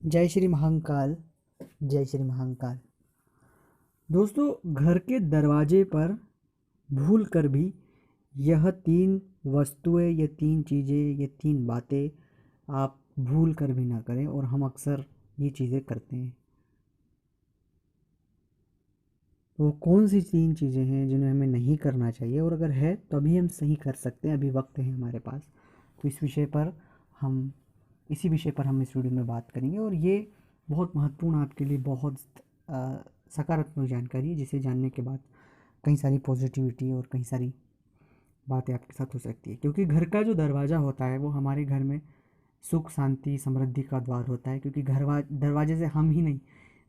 जय श्री महाकाल। जय श्री महाकाल। दोस्तों, घर के दरवाजे पर भूल कर भी यह 3 वस्तुएं, ये 3 चीज़ें, ये 3 बातें आप भूल कर भी ना करें, और हम अक्सर ये चीज़ें करते हैं। वो कौन सी 3 चीज़ें हैं जिन्हें हमें नहीं करना चाहिए, और अगर है तो अभी हम सही कर सकते हैं, अभी वक्त है हमारे पास। तो हम इसी विषय पर हम इस वीडियो में बात करेंगे, और ये बहुत महत्वपूर्ण, आपके लिए बहुत सकारात्मक जानकारी है, जिसे जानने के बाद कई सारी पॉजिटिविटी और कई सारी बातें आपके साथ हो सकती है। क्योंकि घर का जो दरवाज़ा होता है वो हमारे घर में सुख, शांति, समृद्धि का द्वार होता है। क्योंकि दरवाजे से हम ही नहीं,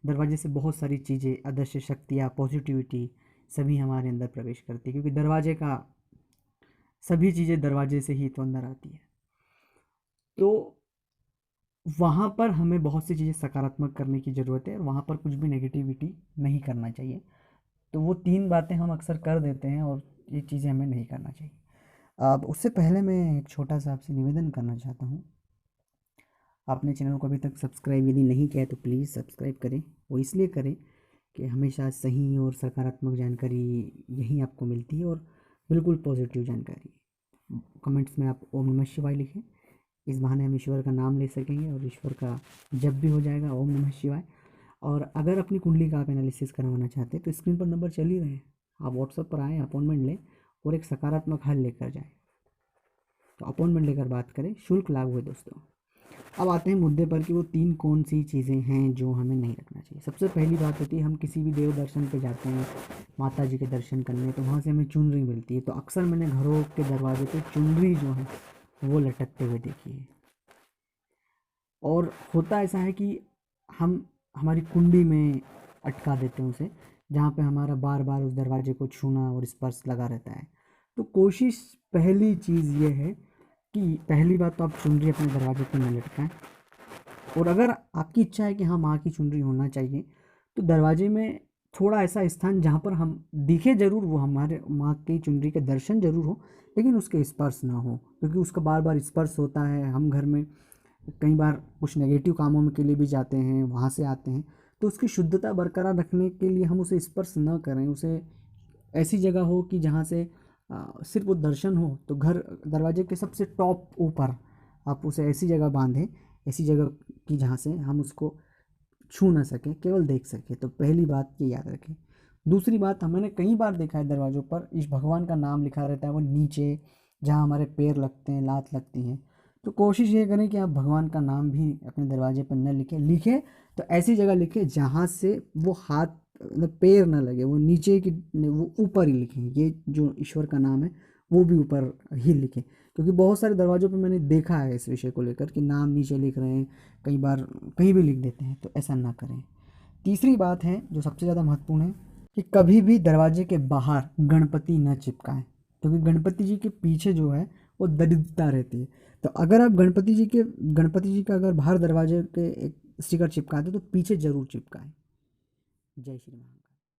दरवाजे से बहुत सारी चीज़ें, अदृश्य शक्तियाँ, पॉजिटिविटी सभी हमारे अंदर प्रवेश करती है। क्योंकि सभी चीज़ें दरवाजे से ही तो अंदर आती है। तो वहाँ पर हमें बहुत सी चीज़ें सकारात्मक करने की ज़रूरत है, और वहाँ पर कुछ भी नेगेटिविटी नहीं करना चाहिए। तो वो 3 बातें हम अक्सर कर देते हैं, और ये चीज़ें हमें नहीं करना चाहिए। अब उससे पहले मैं एक छोटा सा आपसे निवेदन करना चाहता हूँ। आपने चैनल को अभी तक सब्सक्राइब यदि नहीं किया है तो प्लीज़ सब्सक्राइब करें। वो इसलिए करें कि हमेशा सही और सकारात्मक जानकारी यहीं आपको मिलती है, और बिल्कुल पॉजिटिव जानकारी। कमेंट्स में आप ओम नमः शिवाय लिखें। इस बहाने हम ईश्वर का नाम ले सकेंगे, और ईश्वर का जप भी हो जाएगा, ओम नमः शिवाय। और अगर अपनी कुंडली का आप एनालिसिस करवाना चाहते हैं तो स्क्रीन पर नंबर चल ही रहे हैं, आप व्हाट्सएप पर आएँ, अपॉइंटमेंट लें, और एक सकारात्मक हल लेकर जाएँ। तो अपॉइंटमेंट लेकर बात करें, शुल्क लागू है दोस्तों। अब आते हैं मुद्दे पर कि वो 3 कौन सी चीज़ें हैं जो हमें नहीं रखना चाहिए। सबसे पहली बात होती है, हम किसी भी देव दर्शन पे जाते हैं, माता जी के दर्शन करने, तो वहाँ से हमें चुनरी मिलती है। तो अक्सर मैंने घरों के दरवाजे पे चुनरी जो है वो लटकते हुए देखी है। और होता ऐसा है कि हम हमारी कुंडी में अटका देते हैं उसे, जहाँ पे हमारा बार बार उस दरवाजे को छूना और स्पर्श लगा रहता है। तो कोशिश, पहली चीज़ ये है कि पहली बात तो आप चुनरी अपने दरवाजे पे न लटकाएं। और अगर आपकी इच्छा है कि हाँ, माँ की चुनरी होना चाहिए, तो दरवाजे में थोड़ा ऐसा स्थान जहाँ पर हम दिखे ज़रूर, वो हमारे माँ की चुनरी के दर्शन ज़रूर हो, लेकिन उसके स्पर्श ना हो। क्योंकि उसका बार बार स्पर्श होता है, हम घर में कई बार कुछ नेगेटिव कामों में के लिए भी जाते हैं, वहाँ से आते हैं, तो उसकी शुद्धता बरकरार रखने के लिए हम उसे स्पर्श न करें। उसे ऐसी जगह हो कि जहाँ से सिर्फ वो दर्शन हो। तो घर दरवाजे के सबसे टॉप ऊपर आप उसे ऐसी जगह बांधें, ऐसी जगह कि जहाँ से हम उसको छू ना सकें, केवल देख सकें। तो पहली बात ये याद रखें। दूसरी बात, मैंने कई बार देखा है दरवाज़ों पर इस भगवान का नाम लिखा रहता है, वो नीचे जहाँ हमारे पैर लगते हैं, लात लगती हैं। तो कोशिश ये करें कि आप भगवान का नाम भी अपने दरवाजे पर न लिखें तो ऐसी जगह लिखें जहाँ से वो हाथ, मतलब पैर ना लगे, वो नीचे की, वो ऊपर ही लिखें। ये जो ईश्वर का नाम है वो भी ऊपर ही लिखें। क्योंकि बहुत सारे दरवाज़ों पे मैंने देखा है इस विषय को लेकर कि नाम नीचे लिख रहे हैं, कई बार कहीं भी लिख देते हैं, तो ऐसा ना करें। तीसरी बात है जो सबसे ज़्यादा महत्वपूर्ण है, कि कभी भी दरवाजे के बाहर गणपति न चिपकाएं। क्योंकि गणपति जी के पीछे जो है वो दरिद्रता रहती है। तो अगर आप गणपति जी का अगर बाहर दरवाजे के एक स्टिकर चिपकाते तो पीछे ज़रूर चिपकाएं। जय श्री राम।